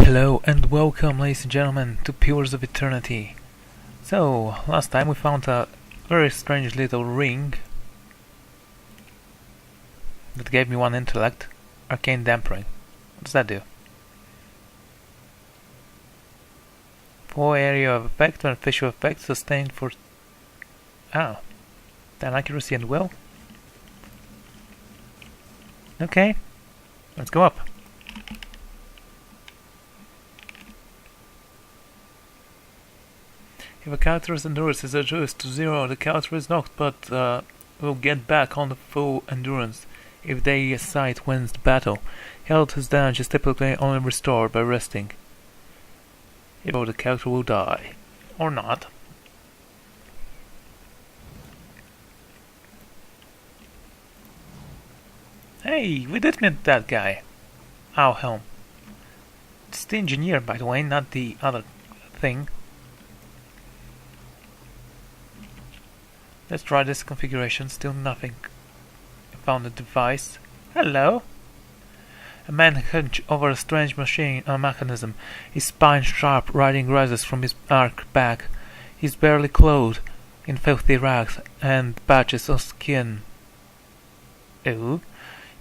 Hello and welcome, ladies and gentlemen, to Pillars of Eternity. So, last time we found a very strange little ring that gave me one intellect. Arcane Dampering. What does that do? 4 area of effect, beneficial effect, sustained for... 10 accuracy and will. Okay, let's go up. If a character's endurance is reduced to 0, the character is knocked but will get back on the full endurance if their side wins the battle. Health's damage is typically only restored by resting. If so, the character will die. Or not. Hey, we did meet that guy. Helm. It's the engineer, by the way, not the other thing. Let's try this configuration, still nothing. I found a device. Hello! A man hunched over a strange mechanism, his spine sharp, riding rises from his arched back. He's barely clothed, in filthy rags and patches of skin. Ew.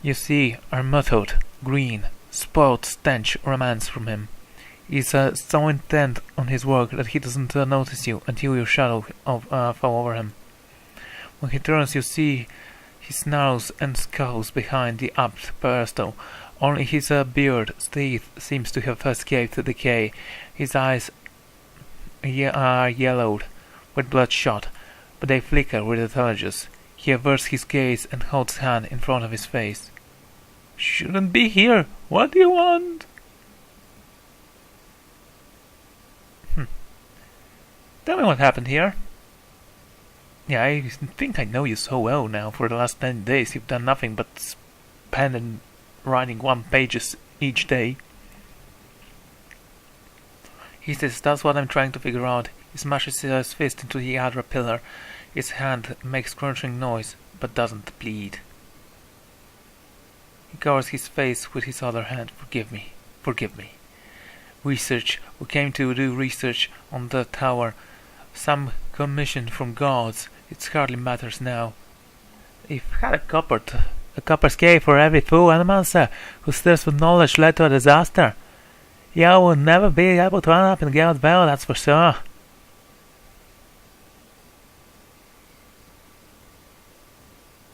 You see, are mottled, green, spoiled stench emanates from him. He's so intent on his work that he doesn't notice you until your shadow fall over him. When he turns, you see he snarls and scowls behind the apt pedestal. Only his beard teeth seems to have escaped decay. His eyes are yellowed with bloodshot, but they flicker with intelligence. He averts his gaze and holds his hand in front of his face. Shouldn't be here. What do you want? Tell me what happened here. Yeah, I think I know you so well now. For the last 10 days you've done nothing but spend and writing 1 pages each day. He says, that's what I'm trying to figure out. He smashes his fist into the other pillar. His hand makes crunching noise, but doesn't bleed. He covers his face with his other hand. Forgive me. Forgive me. Research. We came to do research on the tower. Some commission from gods. It hardly matters now. If had a copper's cave for every fool animancer whose thirst for knowledge led to a disaster, you will never be able to end up in Gale Vale, that's for sure.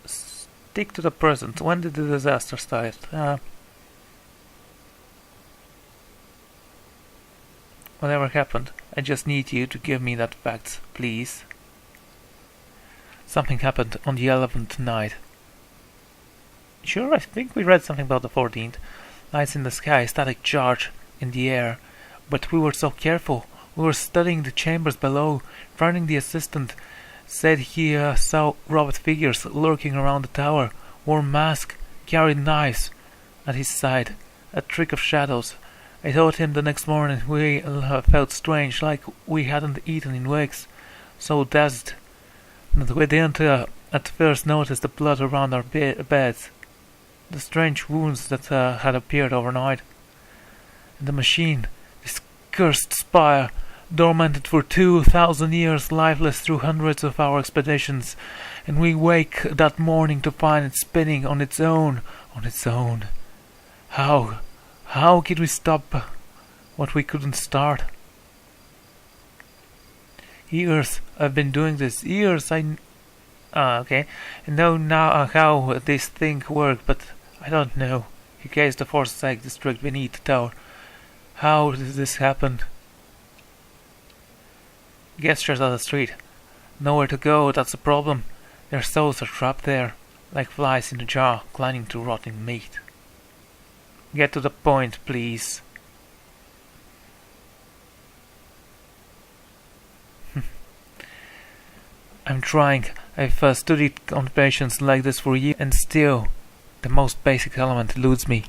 Stick to the present. When did the disaster start? Whatever happened, I just need you to give me that facts, please. Something happened on the 11th night. Sure, I think we read something about the 14th. Lights in the sky, static charge in the air. But we were so careful. We were studying the chambers below. Finding the assistant said he saw robot figures lurking around the tower. Wore masks, carried knives at his side. A trick of shadows. I told him the next morning we felt strange, like we hadn't eaten in weeks. So dazed that we didn't at first notice the blood around our beds. The strange wounds that had appeared overnight. And the machine, this cursed spire, dormanted for 2,000 years, lifeless through hundreds of our expeditions, and we wake that morning to find it spinning on its own. How could we stop what we couldn't start? Years I've been doing this. Years okay. I know now how this thing worked, but I don't know. He gazed the force egg district beneath the tower. How did this happen? Gestures at the street. Nowhere to go, that's the problem. Their souls are trapped there, like flies in a jar, clinging to rotting meat. Get to the point, please. I'm trying. I've studied on patients like this for years, and still, the most basic element eludes me.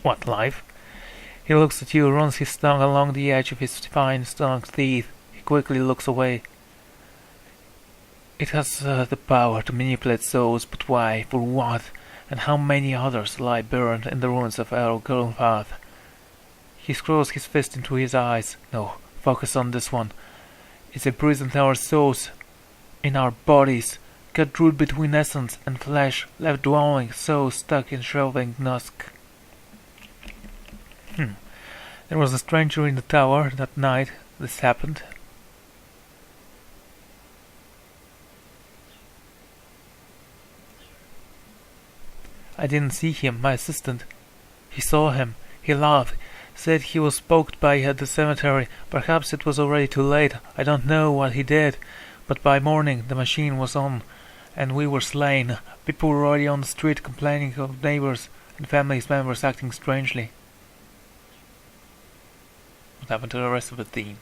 What, life? He looks at you, runs his tongue along the edge of his fine, strong teeth. He quickly looks away. It has the power to manipulate souls, but why? For what? And how many others lie burned in the ruins of our Path? He screws his fist into his eyes. No, focus on this one. It's imprisoned our souls in our bodies, cut root between essence and flesh, left dwelling, so stuck in shelving dusk. There was a stranger in the tower that night this happened. I didn't see him, my assistant. He saw him. He laughed, said he was poked by at the cemetery. Perhaps it was already too late. I don't know what he did. But by morning the machine was on, and we were slain. People were already on the street complaining of neighbors and family members acting strangely. What happened to the rest of the team?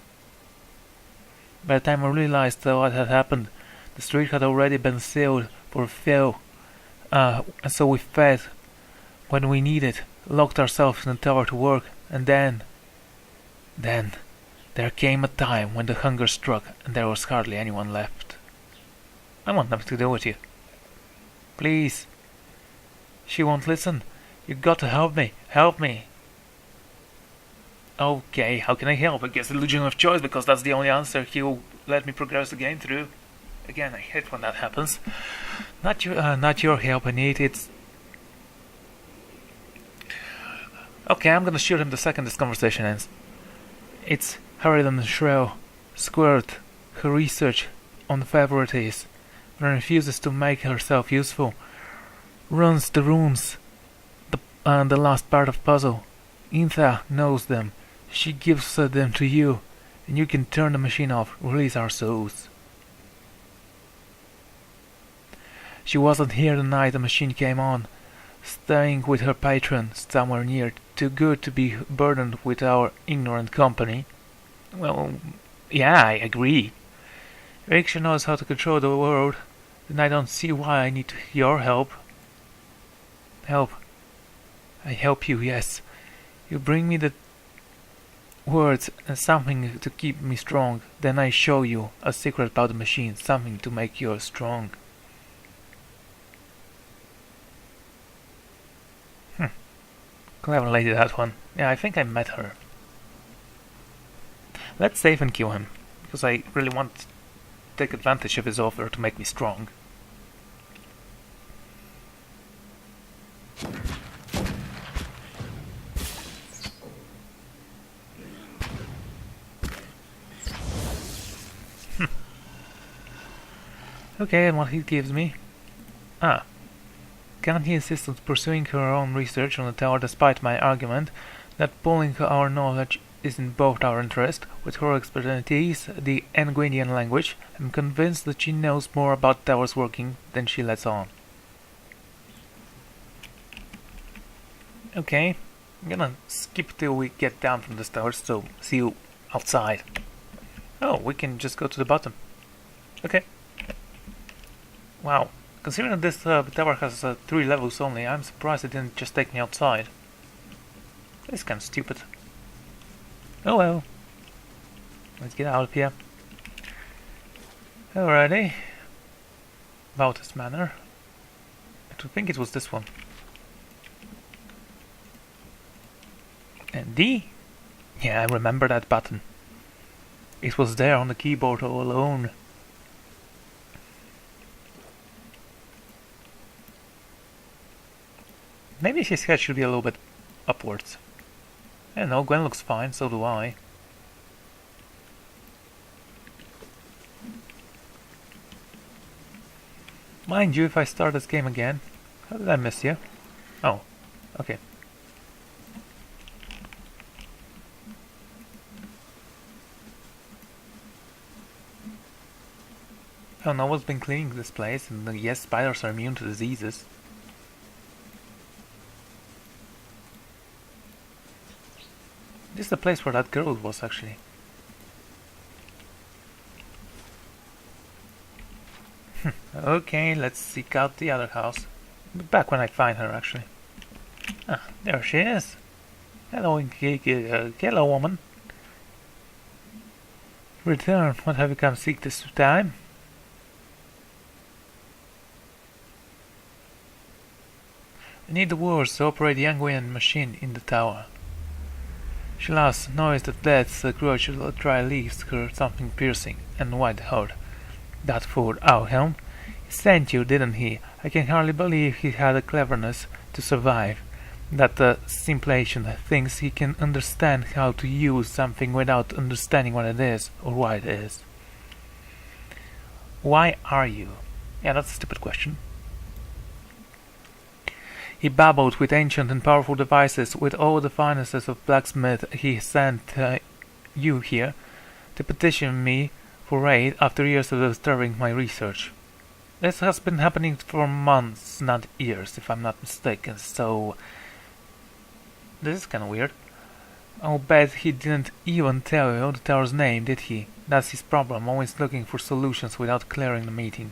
By the time I realized what had happened, the street had already been sealed for fill. And so we fed when we needed, locked ourselves in the tower to work, and then there came a time when the hunger struck and there was hardly anyone left. I want nothing to do with you. Please. She won't listen. You got to help me. Help me. Okay, how can I help? I guess illusion of choice, because that's the only answer he'll let me progress the game through. Again, I hate when that happens. Not your help I need, it's... Okay, I'm gonna shoot him the second this conversation ends. It's Harridan Shrill, Squirt, her research on the favorites, but refuses to make herself useful. Runs the rooms, the last part of puzzle. Intha knows them. She gives them to you, and you can turn the machine off, release our souls. She wasn't here the night the machine came on, staying with her patron somewhere near, too good to be burdened with our ignorant company. Well, yeah, I agree. Riksha knows how to control the world, then I don't see why I need your help. Help. I help you, yes. You bring me the words and something to keep me strong, then I show you a secret about the machine, something to make you strong. Clever lady, that one. Yeah, I think I met her. Let's save and kill him, because I really want to take advantage of his offer to make me strong. Okay, and what he gives me? Can he insist on pursuing her own research on the tower despite my argument that pooling our knowledge is in both our interest? With her expertise, the Nguyen language, I'm convinced that she knows more about towers working than she lets on. Okay, I'm gonna skip till we get down from this tower, so see you outside. Oh, we can just go to the bottom. Okay. Wow. Considering that this tower has 3 levels only, I'm surprised it didn't just take me outside. It's kind of stupid. Oh well. Let's get out of here. Alrighty. About this manner. I think it was this one. And D? Yeah, I remember that button. It was there on the keyboard all alone. Maybe his head should be a little bit upwards. I don't know, Gwen looks fine, so do I. Mind you, if I start this game again... How did I miss you? Oh, okay. Oh, no one's been cleaning this place, and yes, spiders are immune to diseases. This is the place where that girl was, actually. Okay, let's seek out the other house. I'll be back when I find her, actually. Ah, there she is. Hello, hello, woman. Return. What have you come seek this time? I need the words to operate the Nguyen machine in the tower. She laughs, noise that lets the cruel dry leaves her something piercing and white-hot. That fool, Wilhelm. He sent you, didn't he? I can hardly believe he had the cleverness to survive. That the simulation thinks he can understand how to use something without understanding what it is or why it is. Why are you? Yeah, that's a stupid question. He babbled with ancient and powerful devices, with all the finesses of blacksmith. He sent you here to petition me for aid after years of disturbing my research. This has been happening for months, not years, if I'm not mistaken, so this is kinda weird. I'll bet he didn't even tell you the tower's name, did he? That's his problem, always looking for solutions without clearing the meeting.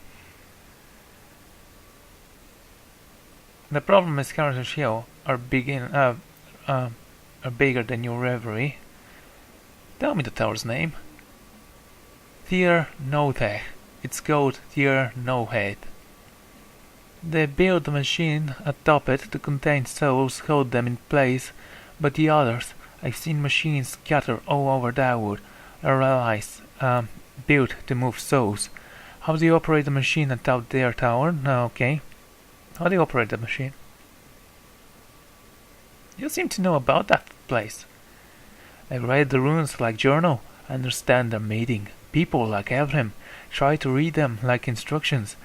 The problem is Carrot Hill are bigger than your reverie. Tell me the tower's name. Tier Noteh. It's called Tier Nohet. They built a machine atop it to contain souls, hold them in place, but the others, I've seen machines scatter all over Dagwood, are allies, built to move souls. How do you operate the machine atop their tower? No, okay. How do you operate the machine? You seem to know about that place. I read the runes like journal. I understand their meaning. People like Ephraim try to read them like instructions,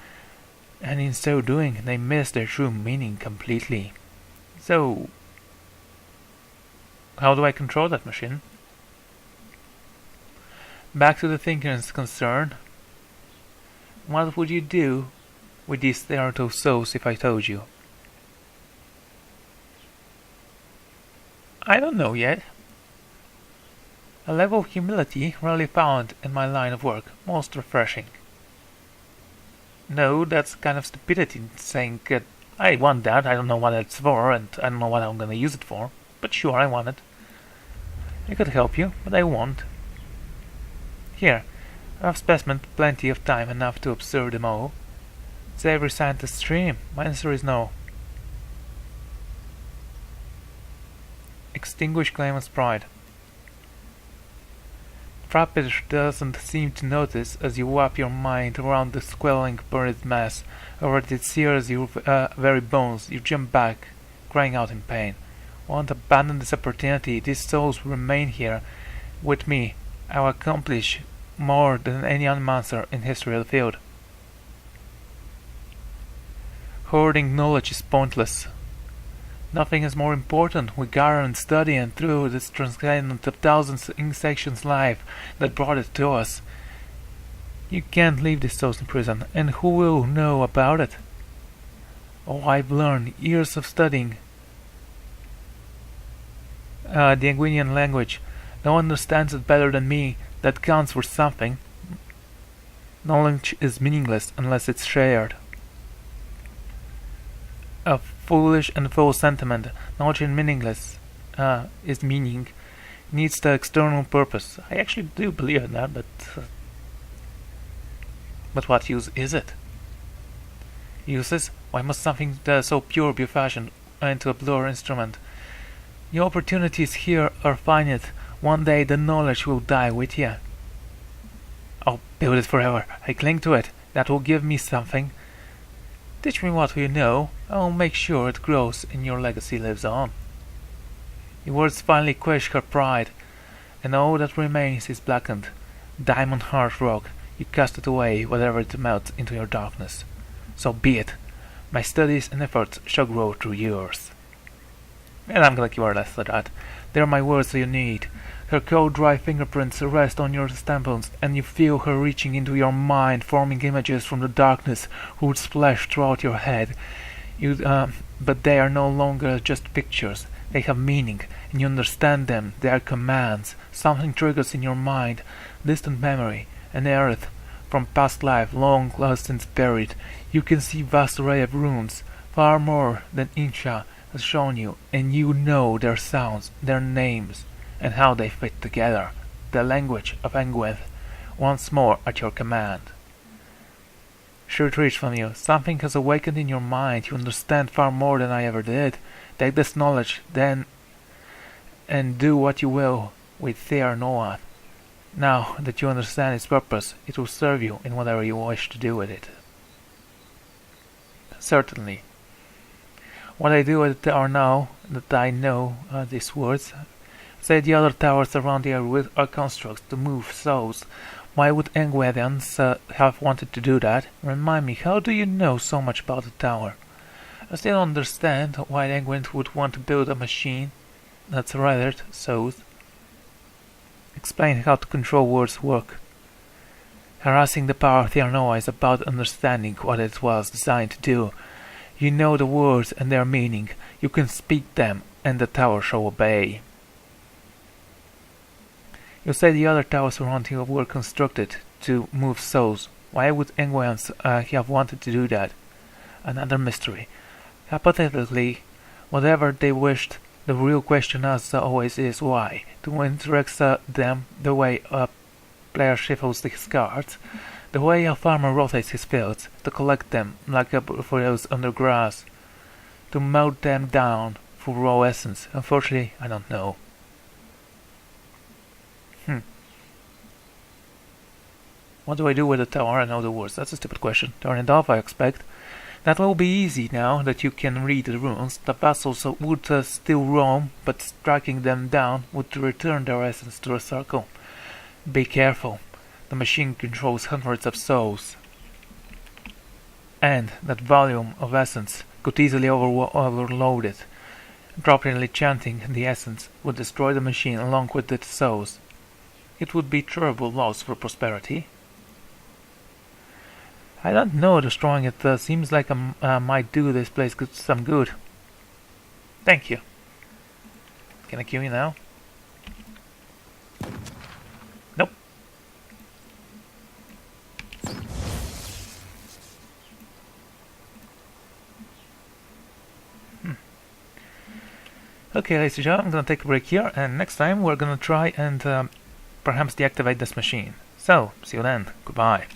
and in so doing they miss their true meaning completely. So, how do I control that machine? Back to the thinker's concern. What would you do with these Therato souls if I told you? I don't know yet. A level of humility rarely found in my line of work, most refreshing. No, that's kind of stupidity, saying, I want that, I don't know what it's for, and I don't know what I'm gonna use it for, but sure, I want it. I could help you, but I won't. Here, I have specimen plenty of time enough to observe them all. It's every scientist's dream. My answer is no. Extinguish claimant's pride. Trappish doesn't seem to notice as you wrap your mind around the squelling buried mass, over it sears your very bones. You jump back, crying out in pain. Won't abandon this opportunity. These souls will remain here with me. I will accomplish more than any monster in history of the field. Hoarding knowledge is pointless. Nothing is more important. We gather and study, and through this transcendent of thousands in sections life that brought it to us. You can't leave these souls in prison, and who will know about it? Oh, I've learned years of studying the Anguinian language. No one understands it better than me. That counts for something. Knowledge is meaningless unless it's shared. A foolish and false sentiment. Knowledge is meaningless. Is meaning. Needs the external purpose. I actually do believe in that, but what use is it? Uses? Why must something so pure be fashioned into a blur instrument? The opportunities here are finite. One day the knowledge will die with you. I'll build it forever. I cling to it. That will give me something. Teach me what you know. I'll make sure it grows and your legacy lives on. Your words finally quench her pride, and all that remains is blackened. Diamond hard rock. You cast it away, whatever it melts into your darkness. So be it. My studies and efforts shall grow through yours. And I'm gonna give her less of that. They're my words you need. Her cold, dry fingerprints rest on your stamps, and you feel her reaching into your mind, forming images from the darkness who would splash throughout your head. But they are no longer just pictures. They have meaning, and you understand them. They are commands. Something triggers in your mind, distant memory, an earth from past life, long since buried. You can see vast array of runes, far more than Insha has shown you, and you know their sounds, their names, and how they fit together. The language of Engwith, once more at your command. She retreats from you. Something has awakened in your mind. You understand far more than I ever did. Take this knowledge, then, and do what you will with fear no one. Now that you understand its purpose, it will serve you in whatever you wish to do with it. Certainly. What I do with the tower now that I know these words, say the other towers around the area are constructs to move souls. Why would Engwedians have wanted to do that? Remind me, how do you know so much about the tower? I still don't understand why Engwed would want to build a machine that's rathered souls. Explain how to control words work. Harassing the power of Thearnoa is about understanding what it was designed to do. You know the words and their meaning. You can speak them, and the tower shall obey. You say the other towers around here were constructed to move souls. Why would Engwans have wanted to do that? Another mystery. Hypothetically, whatever they wished, the real question as always is why. To interact them the way a player shuffles his cards, the way a farmer rotates his fields, to collect them like burrows under grass, to melt them down for raw essence. Unfortunately, I don't know. What do I do with the tower? I know the words. That's a stupid question. Turn it off, I expect. That will be easy now that you can read the runes. The vessels would still roam, but striking them down would return their essence to a circle. Be careful. The machine controls hundreds of souls. And that volume of essence could easily overload it. Properly chanting the essence would destroy the machine along with its souls. It would be terrible loss for prosperity. I don't know, destroying it seems like I might do this place some good. Thank you. Can I kill you now? Nope. Okay, ladies and gentlemen, I'm gonna take a break here, and next time we're gonna try and perhaps deactivate this machine. So, see you then. Goodbye.